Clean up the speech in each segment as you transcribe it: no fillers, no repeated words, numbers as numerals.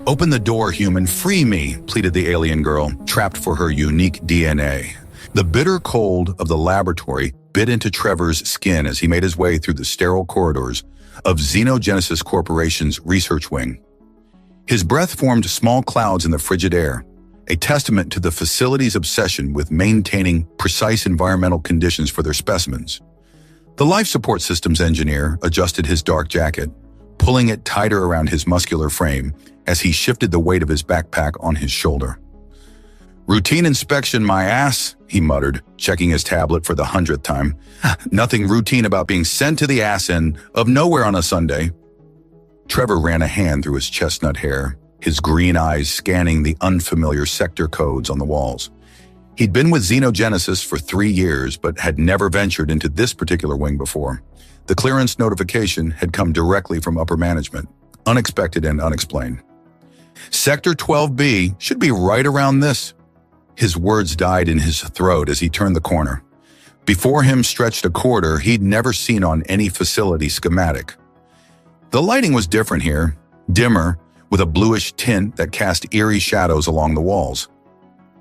"Open the door, human, free me," pleaded the alien girl, trapped for her unique DNA. The bitter cold of the laboratory bit into Trevor's skin as he made his way through the sterile corridors of Xenogenesis Corporation's research wing. His breath formed small clouds in the frigid air, a testament to the facility's obsession with maintaining precise environmental conditions for their specimens. The life support systems engineer adjusted his dark jacket, pulling it tighter around his muscular frame as he shifted the weight of his backpack on his shoulder. "Routine inspection, my ass," he muttered, checking his tablet for the 100th time. "Nothing routine about being sent to the ass end of nowhere on a Sunday." Trevor ran a hand through his chestnut hair, his green eyes scanning the unfamiliar sector codes on the walls. He'd been with Xenogenesis for 3 years, but had never ventured into this particular wing before. The clearance notification had come directly from upper management, unexpected and unexplained. "Sector 12B should be right around this." His words died in his throat as he turned the corner. Before him stretched a corridor he'd never seen on any facility schematic. The lighting was different here, dimmer, with a bluish tint that cast eerie shadows along the walls.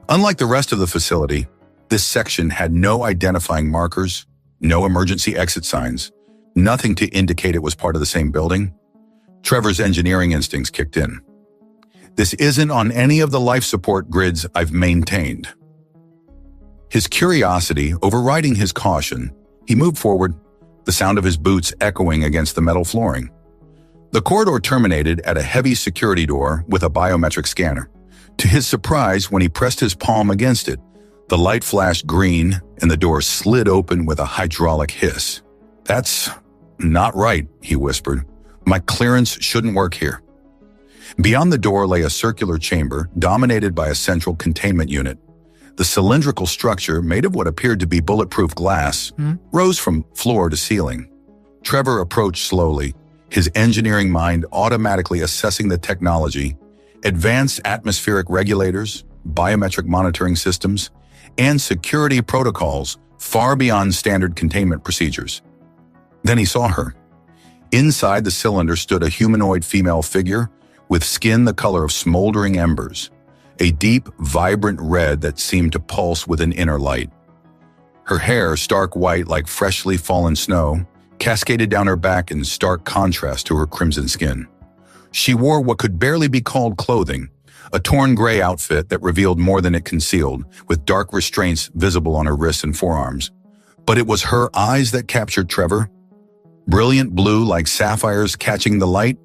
Unlike the rest of the facility, this section had no identifying markers, no emergency exit signs, nothing to indicate it was part of the same building. Trevor's engineering instincts kicked in. "This isn't on any of the life support grids I've maintained." His curiosity overriding his caution, he moved forward, the sound of his boots echoing against the metal flooring. The corridor terminated at a heavy security door with a biometric scanner. To his surprise, when he pressed his palm against it, the light flashed green and the door slid open with a hydraulic hiss. "That's not right," he whispered. "My clearance shouldn't work here." Beyond the door lay a circular chamber dominated by a central containment unit. The cylindrical structure, made of what appeared to be bulletproof glass, rose from floor to ceiling. Trevor approached slowly, his engineering mind automatically assessing the technology, advanced atmospheric regulators, biometric monitoring systems, and security protocols far beyond standard containment procedures. Then he saw her. Inside the cylinder stood a humanoid female figure with skin the color of smoldering embers, a deep, vibrant red that seemed to pulse with an inner light. Her hair, stark white like freshly fallen snow, cascaded down her back in stark contrast to her crimson skin. She wore what could barely be called clothing, a torn gray outfit that revealed more than it concealed, with dark restraints visible on her wrists and forearms. But it was her eyes that captured Trevor. Brilliant blue like sapphires catching the light,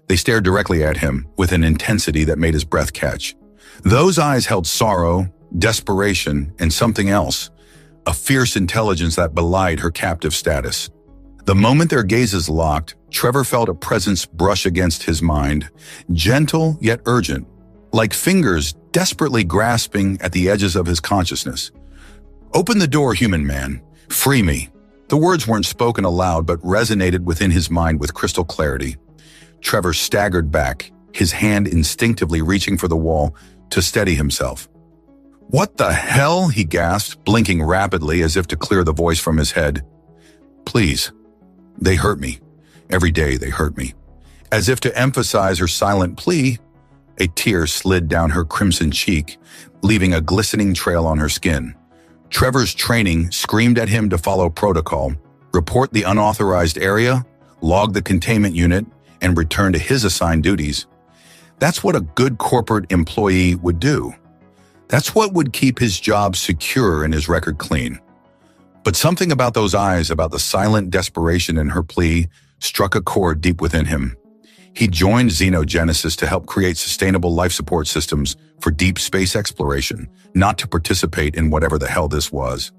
they stared directly at him with an intensity that made his breath catch. Those eyes held sorrow, desperation, and something else, a fierce intelligence that belied her captive status. The moment their gazes locked, Trevor felt a presence brush against his mind, gentle yet urgent, like fingers desperately grasping at the edges of his consciousness. "Open the door, human man. Free me." The words weren't spoken aloud but resonated within his mind with crystal clarity. Trevor staggered back, his hand instinctively reaching for the wall to steady himself. "What the hell?" he gasped, blinking rapidly as if to clear the voice from his head. "Please. They hurt me. Every day they hurt me." As if to emphasize her silent plea, a tear slid down her crimson cheek, leaving a glistening trail on her skin. Trevor's training screamed at him to follow protocol, report the unauthorized area, log the containment unit, and return to his assigned duties. That's what a good corporate employee would do. That's what would keep his job secure and his record clean. But something about those eyes, about the silent desperation in her plea, struck a chord deep within him. He joined Xenogenesis to help create sustainable life support systems for deep space exploration, not to participate in whatever the hell this was.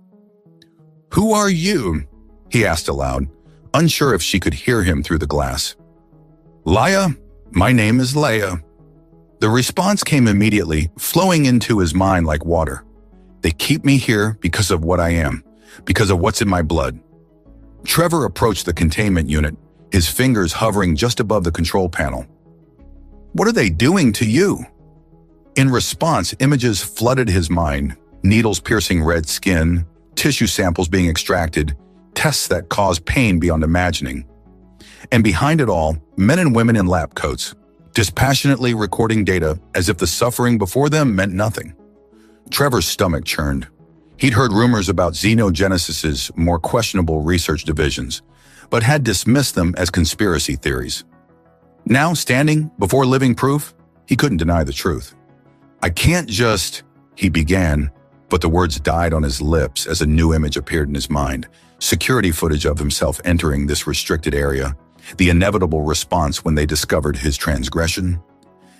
"Who are you?" he asked aloud, unsure if she could hear him through the glass. "Leia, my name is Leia." The response came immediately, flowing into his mind like water. "They keep me here because of what I am, because of what's in my blood." Trevor approached the containment unit, his fingers hovering just above the control panel. "What are they doing to you?" In response, images flooded his mind, needles piercing red skin, tissue samples being extracted, tests that caused pain beyond imagining. And behind it all, men and women in lab coats, dispassionately recording data as if the suffering before them meant nothing. Trevor's stomach churned. He'd heard rumors about Xenogenesis's more questionable research divisions, but had dismissed them as conspiracy theories. Now, standing before living proof, he couldn't deny the truth. "I can't just," he began, but the words died on his lips as a new image appeared in his mind. Security footage of himself entering this restricted area, the inevitable response when they discovered his transgression.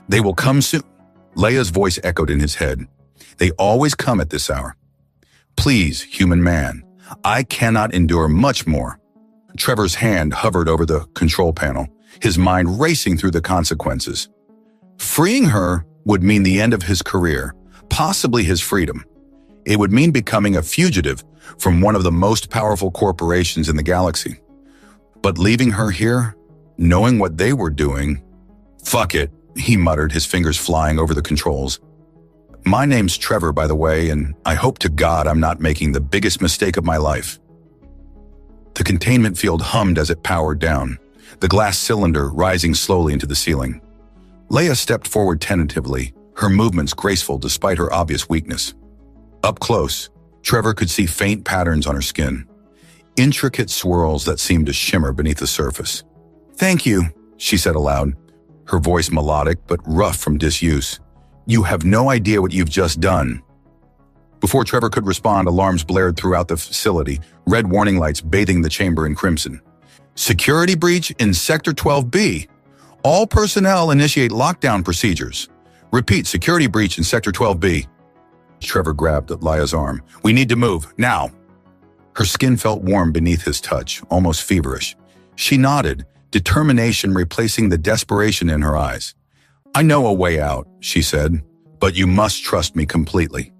"They will come soon," Leia's voice echoed in his head. "They always come at this hour. Please, human man, I cannot endure much more." Trevor's hand hovered over the control panel, his mind racing through the consequences. Freeing her would mean the end of his career, possibly his freedom. It would mean becoming a fugitive from one of the most powerful corporations in the galaxy. But leaving her here, knowing what they were doing, "Fuck it," he muttered, his fingers flying over the controls. "My name's Trevor, by the way, and I hope to God I'm not making the biggest mistake of my life." The containment field hummed as it powered down, the glass cylinder rising slowly into the ceiling. Leia stepped forward tentatively, her movements graceful despite her obvious weakness. Up close, Trevor could see faint patterns on her skin, intricate swirls that seemed to shimmer beneath the surface. "Thank you," she said aloud, her voice melodic but rough from disuse. "You have no idea what you've just done." Before Trevor could respond, alarms blared throughout the facility, red warning lights bathing the chamber in crimson. "Security breach in Sector 12B. All personnel initiate lockdown procedures. Repeat, security breach in Sector 12B. Trevor grabbed at Leia's arm. "We need to move, now." Her skin felt warm beneath his touch, almost feverish. She nodded, determination replacing the desperation in her eyes. "I know a way out," she said, "but you must trust me completely."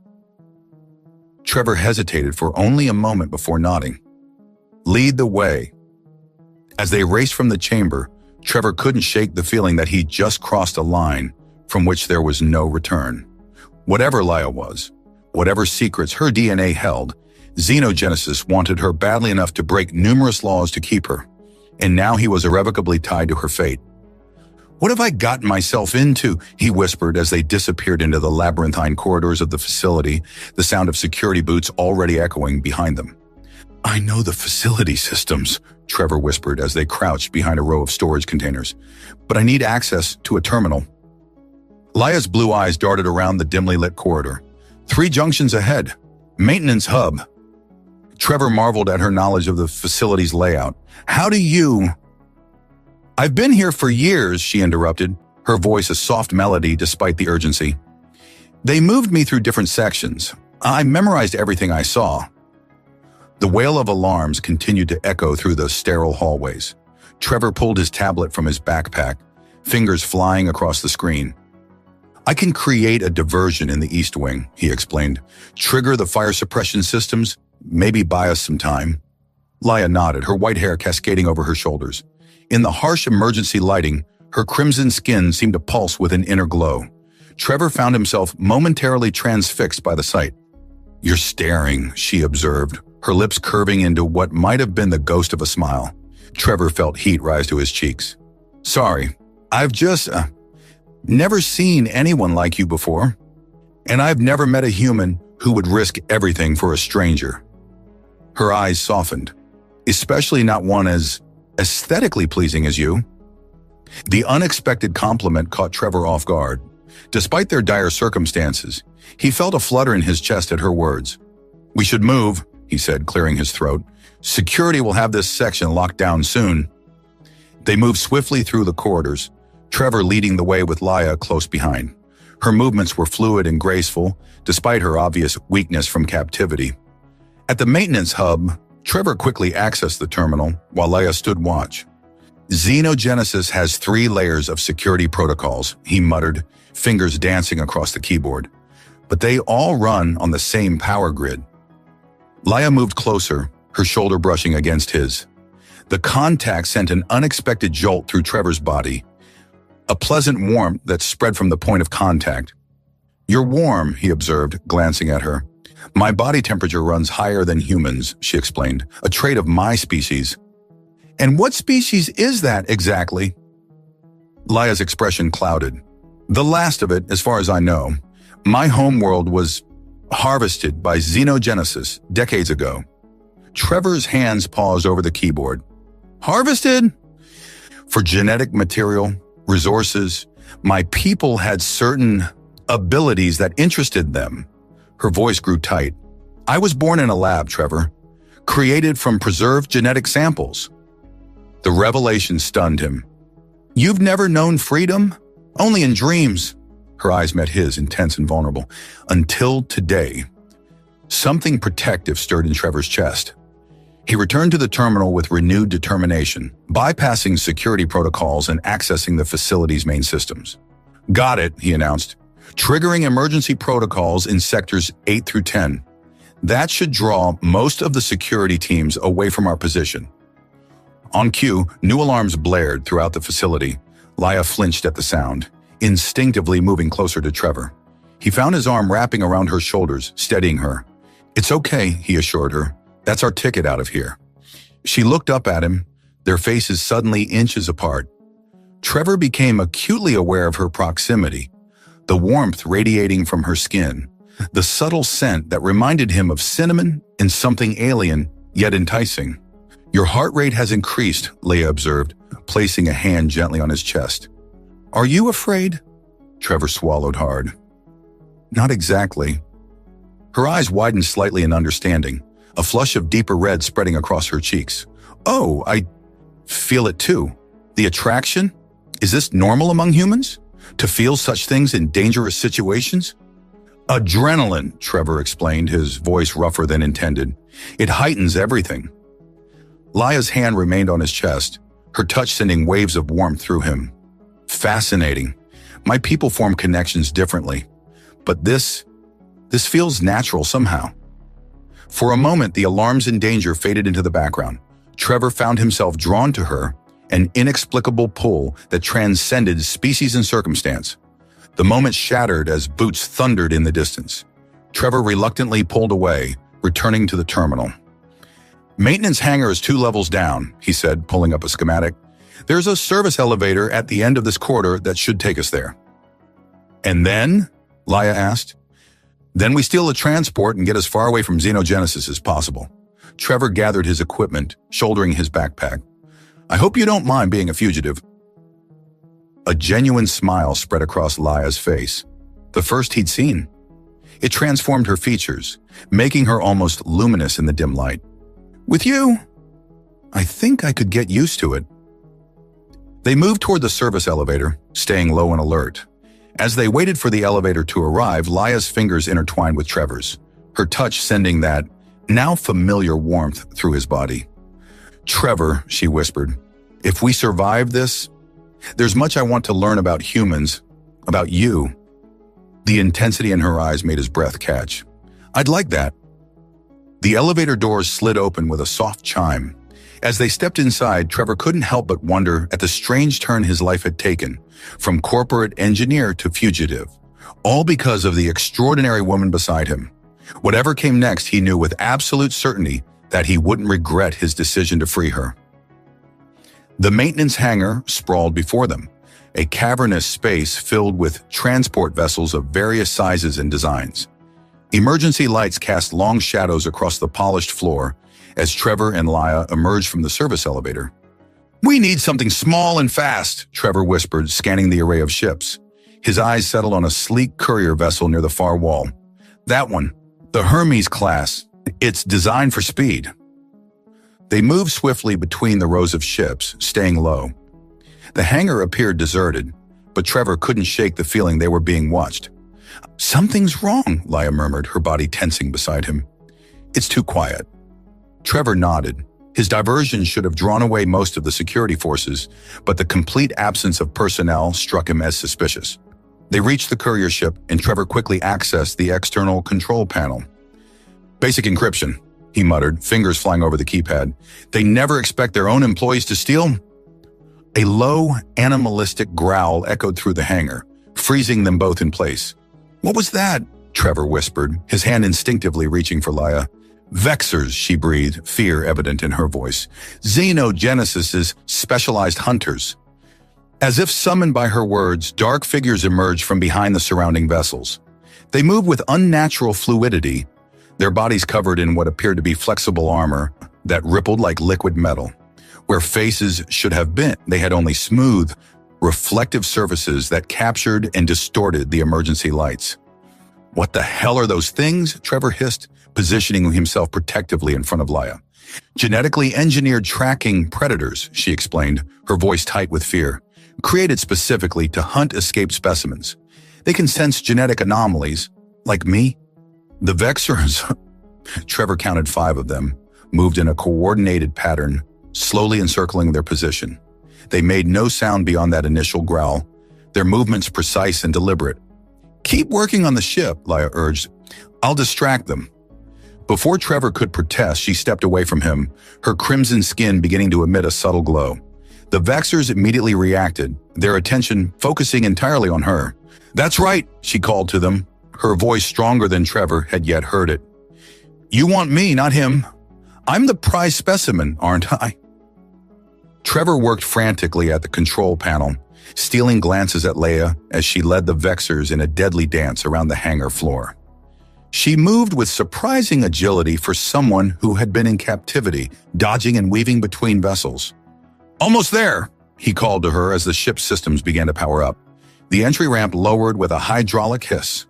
Trevor hesitated for only a moment before nodding. "Lead the way." As they raced from the chamber, Trevor couldn't shake the feeling that he'd just crossed a line from which there was no return. Whatever Leia was, whatever secrets her DNA held, Xenogenesis wanted her badly enough to break numerous laws to keep her, and now he was irrevocably tied to her fate. "What have I gotten myself into?" he whispered as they disappeared into the labyrinthine corridors of the facility, the sound of security boots already echoing behind them. "I know the facility systems," Trevor whispered as they crouched behind a row of storage containers, "but I need access to a terminal." Leia's blue eyes darted around the dimly lit corridor. 3 junctions ahead. Maintenance hub. Trevor marveled at her knowledge of the facility's layout. "How do you—" "I've been here for years," she interrupted, her voice a soft melody despite the urgency. "They moved me through different sections. I memorized everything I saw." The wail of alarms continued to echo through the sterile hallways. Trevor pulled his tablet from his backpack, fingers flying across the screen. "I can create a diversion in the East Wing," he explained. "Trigger the fire suppression systems, maybe buy us some time." Leia nodded, her white hair cascading over her shoulders. In the harsh emergency lighting, her crimson skin seemed to pulse with an inner glow. Trevor found himself momentarily transfixed by the sight. "You're staring," she observed, her lips curving into what might have been the ghost of a smile. Trevor felt heat rise to his cheeks. "Sorry, I've just never seen anyone like you before, and I've never met a human who would risk everything for a stranger." Her eyes softened, "Especially not one as aesthetically pleasing as you." The unexpected compliment caught Trevor off guard. Despite their dire circumstances, he felt a flutter in his chest at her words. "We should move," he said, clearing his throat. "Security will have this section locked down soon." They moved swiftly through the corridors, Trevor leading the way with Leia close behind. Her movements were fluid and graceful, despite her obvious weakness from captivity. At the maintenance hub, Trevor quickly accessed the terminal while Leia stood watch. "Xenogenesis has 3 layers of security protocols," he muttered, fingers dancing across the keyboard. "But they all run on the same power grid." Leia moved closer, her shoulder brushing against his. The contact sent an unexpected jolt through Trevor's body, a pleasant warmth that spread from the point of contact. "You're warm," he observed, glancing at her. "My body temperature runs higher than humans," she explained, "a trait of my species." "And what species is that exactly?" Laya's expression clouded. The last of it, as far as I know. My homeworld was harvested by xenogenesis decades ago. Trevor's hands paused over the keyboard. Harvested? For genetic material, resources, my people had certain abilities that interested them. Her voice grew tight. I was born in a lab, Trevor, created from preserved genetic samples. The revelation stunned him. You've never known freedom? Only in dreams. Her eyes met his, intense and vulnerable. Until today. Something protective stirred in Trevor's chest. He returned to the terminal with renewed determination, bypassing security protocols and accessing the facility's main systems. Got it, he announced. Triggering emergency protocols in sectors 8 through 10. That should draw most of the security teams away from our position. On cue, new alarms blared throughout the facility. Laya flinched at the sound, instinctively moving closer to Trevor. He found his arm wrapping around her shoulders, steadying her. It's okay, he assured her. That's our ticket out of here. She looked up at him, their faces suddenly inches apart. Trevor became acutely aware of her proximity, the warmth radiating from her skin, the subtle scent that reminded him of cinnamon and something alien, yet enticing. Your heart rate has increased, Leia observed, placing a hand gently on his chest. Are you afraid? Trevor swallowed hard. Not exactly. Her eyes widened slightly in understanding, a flush of deeper red spreading across her cheeks. Oh, I feel it too. The attraction? Is this normal among humans? To feel such things in dangerous situations? Adrenaline, Trevor explained, his voice rougher than intended. It heightens everything. Laya's hand remained on his chest, her touch sending waves of warmth through him. Fascinating. My people form connections differently. But this feels natural somehow. For a moment, the alarms and danger faded into the background. Trevor found himself drawn to her, an inexplicable pull that transcended species and circumstance. The moment shattered as boots thundered in the distance. Trevor reluctantly pulled away, returning to the terminal. Maintenance hangar is 2 levels down, he said, pulling up a schematic. There's a service elevator at the end of this corridor that should take us there. And then? Laya asked. Then we steal a transport and get as far away from xenogenesis as possible. Trevor gathered his equipment, shouldering his backpack. I hope you don't mind being a fugitive. A genuine smile spread across Laya's face, the first he'd seen. It transformed her features, making her almost luminous in the dim light. With you, I think I could get used to it. They moved toward the service elevator, staying low and alert. As they waited for the elevator to arrive, Laya's fingers intertwined with Trevor's, her touch sending that now familiar warmth through his body. Trevor, she whispered, if we survive this, there's much I want to learn about humans, about you. The intensity in her eyes made his breath catch. I'd like that. The elevator doors slid open with a soft chime. As they stepped inside, Trevor couldn't help but wonder at the strange turn his life had taken, from corporate engineer to fugitive, all because of the extraordinary woman beside him. Whatever came next, he knew with absolute certainty that he wouldn't regret his decision to free her. The maintenance hangar sprawled before them, a cavernous space filled with transport vessels of various sizes and designs. Emergency lights cast long shadows across the polished floor as Trevor and Laya emerged from the service elevator. We need something small and fast, Trevor whispered, scanning the array of ships. His eyes settled on a sleek courier vessel near the far wall. That one, the Hermes class. It's designed for speed. They moved swiftly between the rows of ships, staying low. The hangar appeared deserted, but Trevor couldn't shake the feeling they were being watched. Something's wrong, Laya murmured, her body tensing beside him. It's too quiet. Trevor nodded. His diversion should have drawn away most of the security forces, but the complete absence of personnel struck him as suspicious. They reached the courier ship, and Trevor quickly accessed the external control panel. Basic encryption, he muttered, fingers flying over the keypad. They never expect their own employees to steal? A low, animalistic growl echoed through the hangar, freezing them both in place. What was that? Trevor whispered, his hand instinctively reaching for Laya. Vexers, she breathed, fear evident in her voice. Xenogenesis's specialized hunters. As if summoned by her words, dark figures emerged from behind the surrounding vessels. They moved with unnatural fluidity, their bodies covered in what appeared to be flexible armor that rippled like liquid metal. Where faces should have been, they had only smooth, reflective surfaces that captured and distorted the emergency lights. "What the hell are those things?" Trevor hissed, positioning himself protectively in front of Laia. "Genetically engineered tracking predators," she explained, her voice tight with fear. "Created specifically to hunt escaped specimens. They can sense genetic anomalies, like me." The Vexers, Trevor counted 5 of them, moved in a coordinated pattern, slowly encircling their position. They made no sound beyond that initial growl, their movements precise and deliberate. "Keep working on the ship," Laia urged. "I'll distract them." Before Trevor could protest, she stepped away from him, her crimson skin beginning to emit a subtle glow. The Vexers immediately reacted, their attention focusing entirely on her. "That's right," she called to them, her voice stronger than Trevor had yet heard it. "You want me, not him. I'm the prize specimen, aren't I?" Trevor worked frantically at the control panel, stealing glances at Laia as she led the Vexers in a deadly dance around the hangar floor. She moved with surprising agility for someone who had been in captivity, dodging and weaving between vessels. "Almost there," he called to her as the ship's systems began to power up. The entry ramp lowered with a hydraulic hiss.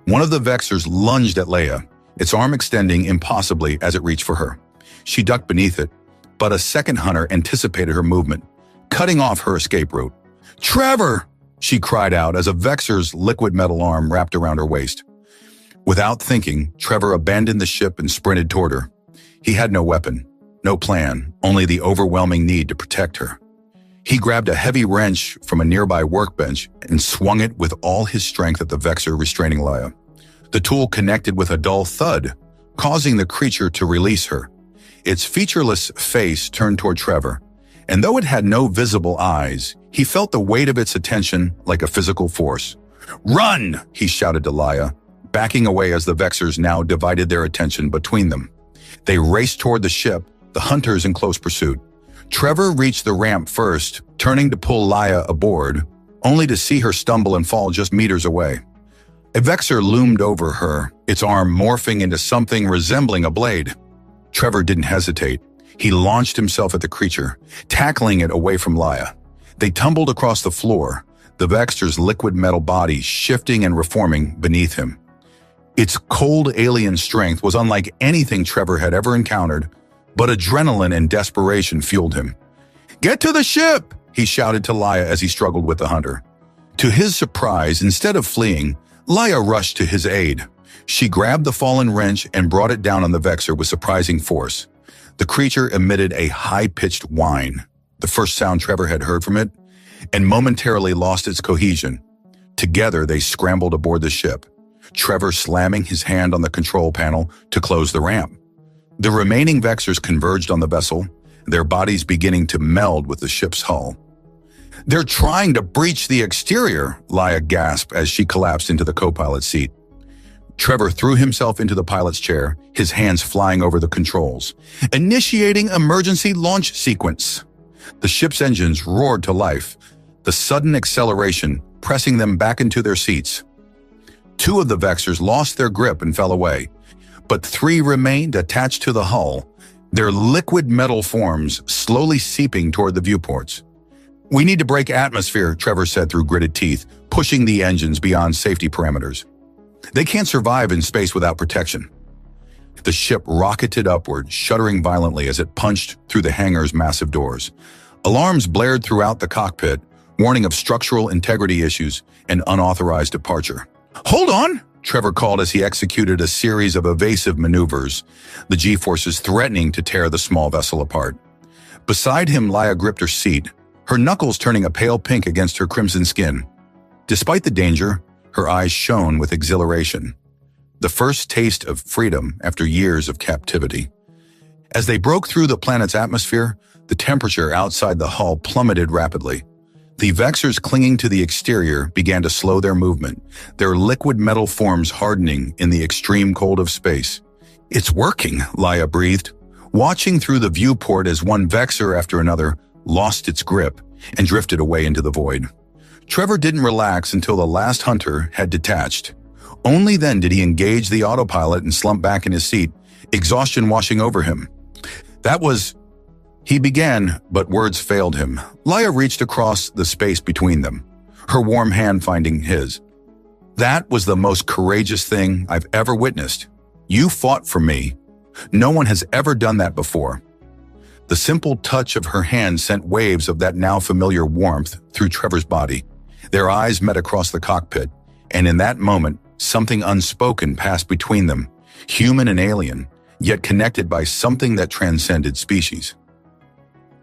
One of the Vexers lunged at Laia, its arm extending impossibly as it reached for her. She ducked beneath it, but a second hunter anticipated her movement, cutting off her escape route. "Trevor!" she cried out as a Vexer's liquid metal arm wrapped around her waist. Without thinking, Trevor abandoned the ship and sprinted toward her. He had no weapon, no plan, only the overwhelming need to protect her. He grabbed a heavy wrench from a nearby workbench and swung it with all his strength at the Vexer restraining Laia. The tool connected with a dull thud, causing the creature to release her. Its featureless face turned toward Trevor, and though it had no visible eyes, he felt the weight of its attention like a physical force. "Run!" he shouted to Laia, backing away as the Vexers now divided their attention between them. They raced toward the ship, the hunters in close pursuit. Trevor reached the ramp first, turning to pull Laia aboard, only to see her stumble and fall just meters away. A Vexer loomed over her, its arm morphing into something resembling a blade. Trevor didn't hesitate. He launched himself at the creature, tackling it away from Laia. They tumbled across the floor, the Vexer's liquid metal body shifting and reforming beneath him. Its cold alien strength was unlike anything Trevor had ever encountered, but adrenaline and desperation fueled him. "Get to the ship!" he shouted to Laia as he struggled with the hunter. To his surprise, instead of fleeing, Laia rushed to his aid. She grabbed the fallen wrench and brought it down on the Vexer with surprising force. The creature emitted a high-pitched whine, the first sound Trevor had heard from it, and momentarily lost its cohesion. Together, they scrambled aboard the ship, Trevor slamming his hand on the control panel to close the ramp. The remaining Vexers converged on the vessel, their bodies beginning to meld with the ship's hull. "They're trying to breach the exterior," Laia gasped as she collapsed into the co-pilot seat. Trevor threw himself into the pilot's chair, his hands flying over the controls. "Initiating emergency launch sequence." The ship's engines roared to life, the sudden acceleration pressing them back into their seats. 2 of the Vexers lost their grip and fell away, but 3 remained attached to the hull, their liquid metal forms slowly seeping toward the viewports. "We need to break atmosphere," Trevor said through gritted teeth, pushing the engines beyond safety parameters. "They can't survive in space without protection." The ship rocketed upward, shuddering violently as it punched through the hangar's massive doors. Alarms blared throughout the cockpit, warning of structural integrity issues and unauthorized departure. "Hold on!" Trevor called as he executed a series of evasive maneuvers, the G-forces threatening to tear the small vessel apart. Beside him, Laia gripped her seat, her knuckles turning a pale pink against her crimson skin. Despite the danger, her eyes shone with exhilaration, the first taste of freedom after years of captivity. As they broke through the planet's atmosphere, the temperature outside the hull plummeted rapidly. The Vexers clinging to the exterior began to slow their movement, their liquid metal forms hardening in the extreme cold of space. "It's working," Laia breathed, watching through the viewport as one Vexer after another lost its grip, and drifted away into the void. Trevor didn't relax until the last hunter had detached. Only then did he engage the autopilot and slump back in his seat, exhaustion washing over him. He began, but words failed him. Leia reached across the space between them, her warm hand finding his. That was the most courageous thing I've ever witnessed. You fought for me. No one has ever done that before. The simple touch of her hand sent waves of that now familiar warmth through Trevor's body. Their eyes met across the cockpit, and in that moment, something unspoken passed between them, human and alien, yet connected by something that transcended species.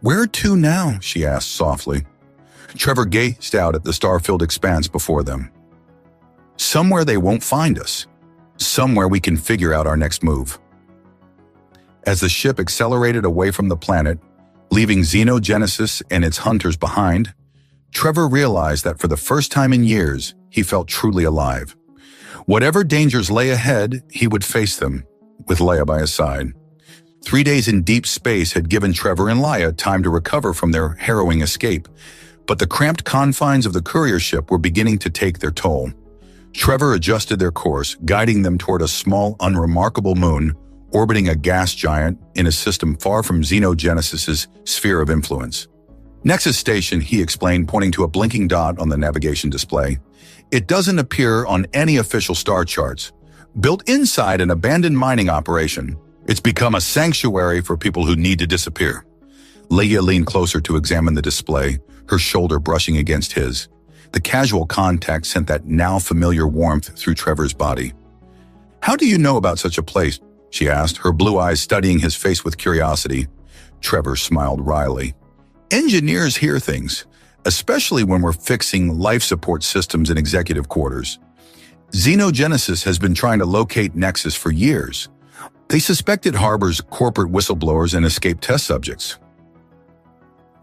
"Where to now?" she asked softly. Trevor gazed out at the star-filled expanse before them. "Somewhere they won't find us. Somewhere we can figure out our next move." As the ship accelerated away from the planet, leaving Xenogenesis and its hunters behind, Trevor realized that for the first time in years, he felt truly alive. Whatever dangers lay ahead, he would face them, with Leia by his side. 3 days in deep space had given Trevor and Leia time to recover from their harrowing escape, but the cramped confines of the courier ship were beginning to take their toll. Trevor adjusted their course, guiding them toward a small, unremarkable moon, orbiting a gas giant in a system far from Xenogenesis's sphere of influence. "Nexus Station," he explained, pointing to a blinking dot on the navigation display. "It doesn't appear on any official star charts. Built inside an abandoned mining operation, it's become a sanctuary for people who need to disappear." Leia leaned closer to examine the display, her shoulder brushing against his. The casual contact sent that now familiar warmth through Trevor's body. "How do you know about such a place?" she asked, her blue eyes studying his face with curiosity. Trevor smiled wryly. "Engineers hear things, especially when we're fixing life support systems in executive quarters. Xenogenesis has been trying to locate Nexus for years. They suspect it harbors corporate whistleblowers and escaped test subjects."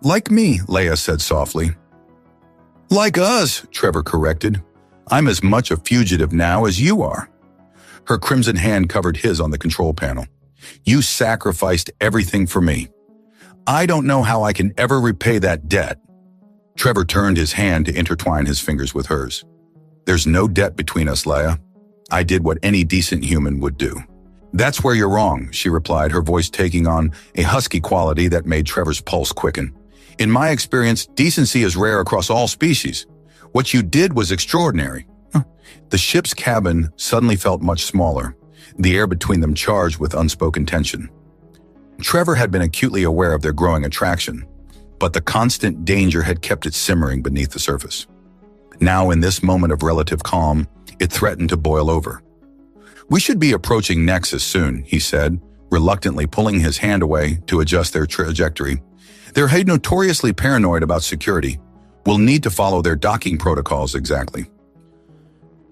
"Like me," Leia said softly. "Like us," Trevor corrected. "I'm as much a fugitive now as you are." Her crimson hand covered his on the control panel. "You sacrificed everything for me. I don't know how I can ever repay that debt." Trevor turned his hand to intertwine his fingers with hers. "There's no debt between us, Leia. I did what any decent human would do." "That's where you're wrong," she replied, her voice taking on a husky quality that made Trevor's pulse quicken. "In my experience, decency is rare across all species. What you did was extraordinary." The ship's cabin suddenly felt much smaller, the air between them charged with unspoken tension. Trevor had been acutely aware of their growing attraction, but the constant danger had kept it simmering beneath the surface. Now, in this moment of relative calm, it threatened to boil over. "We should be approaching Nexus soon," he said, reluctantly pulling his hand away to adjust their trajectory. "They're notoriously paranoid about security. We'll need to follow their docking protocols exactly."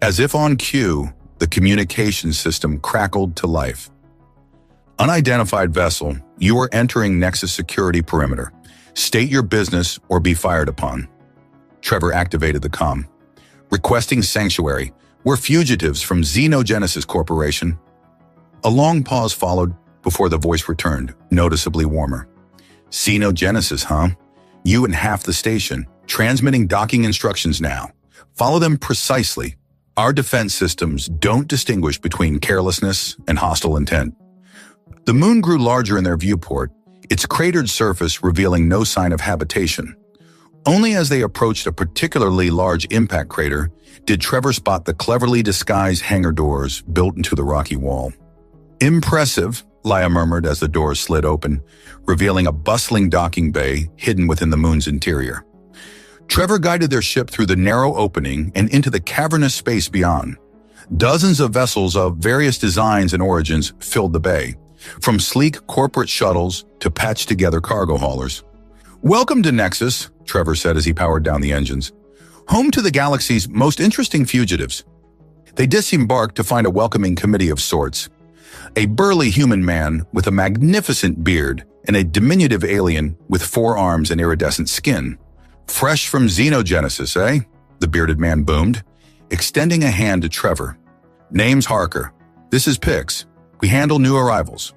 As if on cue, the communication system crackled to life. "Unidentified vessel, you are entering Nexus security perimeter. State your business or be fired upon." Trevor activated the comm. "Requesting sanctuary. We're fugitives from Xenogenesis Corporation." A long pause followed before the voice returned, noticeably warmer. "Xenogenesis, huh? You and half the station. Transmitting docking instructions now. Follow them precisely. Our defense systems don't distinguish between carelessness and hostile intent." The moon grew larger in their viewport, its cratered surface revealing no sign of habitation. Only as they approached a particularly large impact crater did Trevor spot the cleverly disguised hangar doors built into the rocky wall. "Impressive," Leia murmured as the doors slid open, revealing a bustling docking bay hidden within the moon's interior. Trevor guided their ship through the narrow opening and into the cavernous space beyond. Dozens of vessels of various designs and origins filled the bay, from sleek corporate shuttles to patched-together cargo haulers. "Welcome to Nexus," Trevor said as he powered down the engines. "Home to the galaxy's most interesting fugitives." They disembarked to find a welcoming committee of sorts. A burly human man with a magnificent beard and a diminutive alien with 4 arms and iridescent skin. "Fresh from Xenogenesis, eh?" the bearded man boomed, extending a hand to Trevor. "Name's Harker. This is Pix. We handle new arrivals."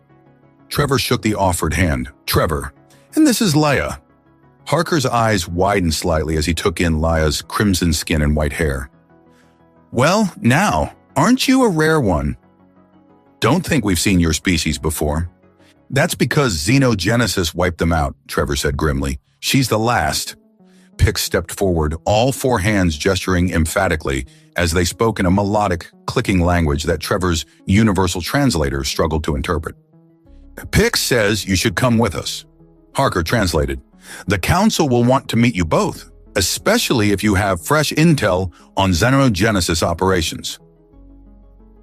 Trevor shook the offered hand. "Trevor. And this is Leia." Harker's eyes widened slightly as he took in Laya's crimson skin and white hair. Well, now, aren't you a rare one? Don't think we've seen your species before. That's because xenogenesis wiped them out, Trevor said grimly. She's the last. Pix stepped forward, all four hands gesturing emphatically as they spoke in a melodic, clicking language that Trevor's universal translator struggled to interpret. Pix says you should come with us. Harker translated. The council will want to meet you both, especially if you have fresh intel on xenogenesis operations.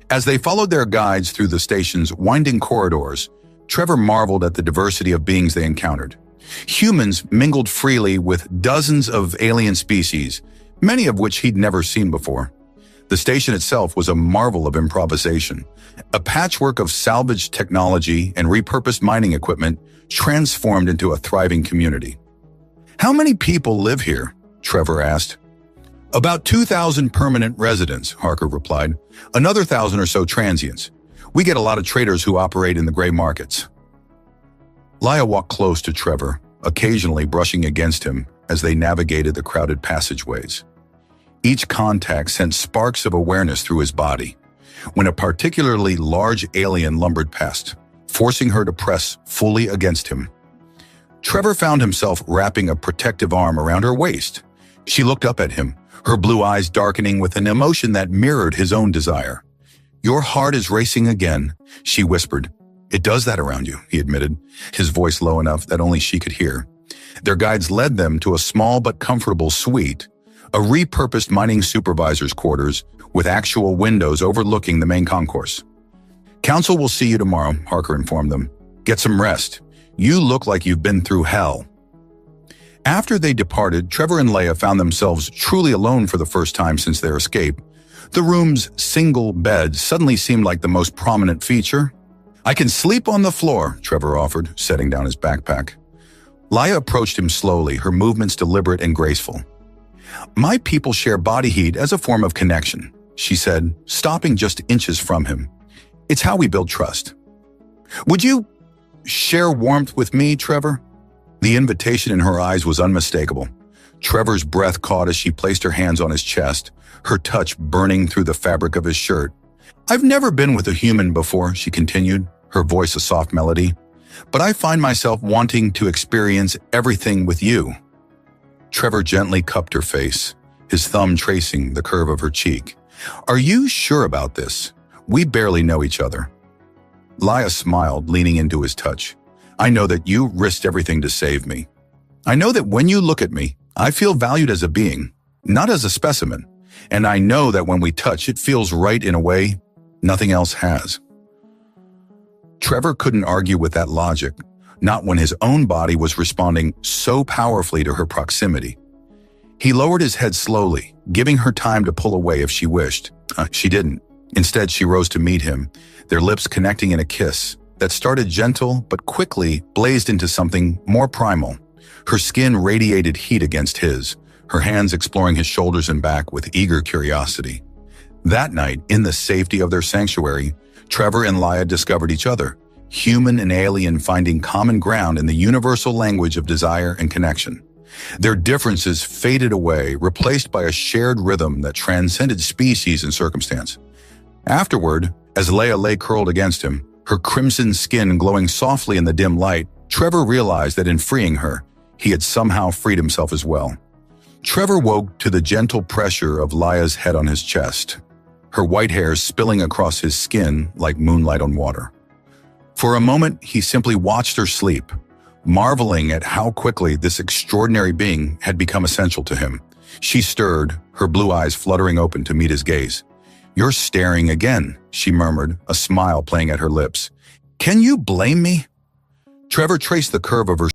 As they followed their guides through the station's winding corridors, Trevor marveled at the diversity of beings they encountered. Humans mingled freely with dozens of alien species, many of which he'd never seen before. The station itself was a marvel of improvisation, a patchwork of salvaged technology and repurposed mining equipment transformed into a thriving community. How many people live here? Trevor asked. About 2,000 permanent residents, Harker replied. Another 1,000 or so transients. We get a lot of traders who operate in the gray markets. Laya walked close to Trevor, occasionally brushing against him as they navigated the crowded passageways. Each contact sent sparks of awareness through his body. When a particularly large alien lumbered past, forcing her to press fully against him. Trevor found himself wrapping a protective arm around her waist. She looked up at him, her blue eyes darkening with an emotion that mirrored his own desire. Your heart is racing again, she whispered. It does that around you, he admitted, his voice low enough that only she could hear. Their guides led them to a small but comfortable suite, a repurposed mining supervisor's quarters with actual windows overlooking the main concourse. Council will see you tomorrow, Harker informed them. Get some rest. You look like you've been through hell. After they departed, Trevor and Leia found themselves truly alone for the first time since their escape. The room's single bed suddenly seemed like the most prominent feature. I can sleep on the floor, Trevor offered, setting down his backpack. Leia approached him slowly, her movements deliberate and graceful. My people share body heat as a form of connection, she said, stopping just inches from him. It's how we build trust. Would you share warmth with me, Trevor? The invitation in her eyes was unmistakable. Trevor's breath caught as she placed her hands on his chest, her touch burning through the fabric of his shirt. I've never been with a human before, she continued, her voice a soft melody, but I find myself wanting to experience everything with you. Trevor gently cupped her face, his thumb tracing the curve of her cheek. Are you sure about this? We barely know each other. Leia smiled, leaning into his touch. I know that you risked everything to save me. I know that when you look at me, I feel valued as a being, not as a specimen. And I know that when we touch, it feels right in a way nothing else has. Trevor couldn't argue with that logic, not when his own body was responding so powerfully to her proximity. He lowered his head slowly, giving her time to pull away if she wished. She didn't. Instead, she rose to meet him, their lips connecting in a kiss that started gentle but quickly blazed into something more primal. Her skin radiated heat against his, her hands exploring his shoulders and back with eager curiosity. That night, in the safety of their sanctuary, Trevor and Leia discovered each other, human and alien finding common ground in the universal language of desire and connection. Their differences faded away, replaced by a shared rhythm that transcended species and circumstance. Afterward, as Leia lay curled against him, her crimson skin glowing softly in the dim light, Trevor realized that in freeing her, he had somehow freed himself as well. Trevor woke to the gentle pressure of Leia's head on his chest, her white hair spilling across his skin like moonlight on water. For a moment, he simply watched her sleep, marveling at how quickly this extraordinary being had become essential to him. She stirred, her blue eyes fluttering open to meet his gaze. You're staring again, she murmured, a smile playing at her lips. Can you blame me? Trevor traced the curve of her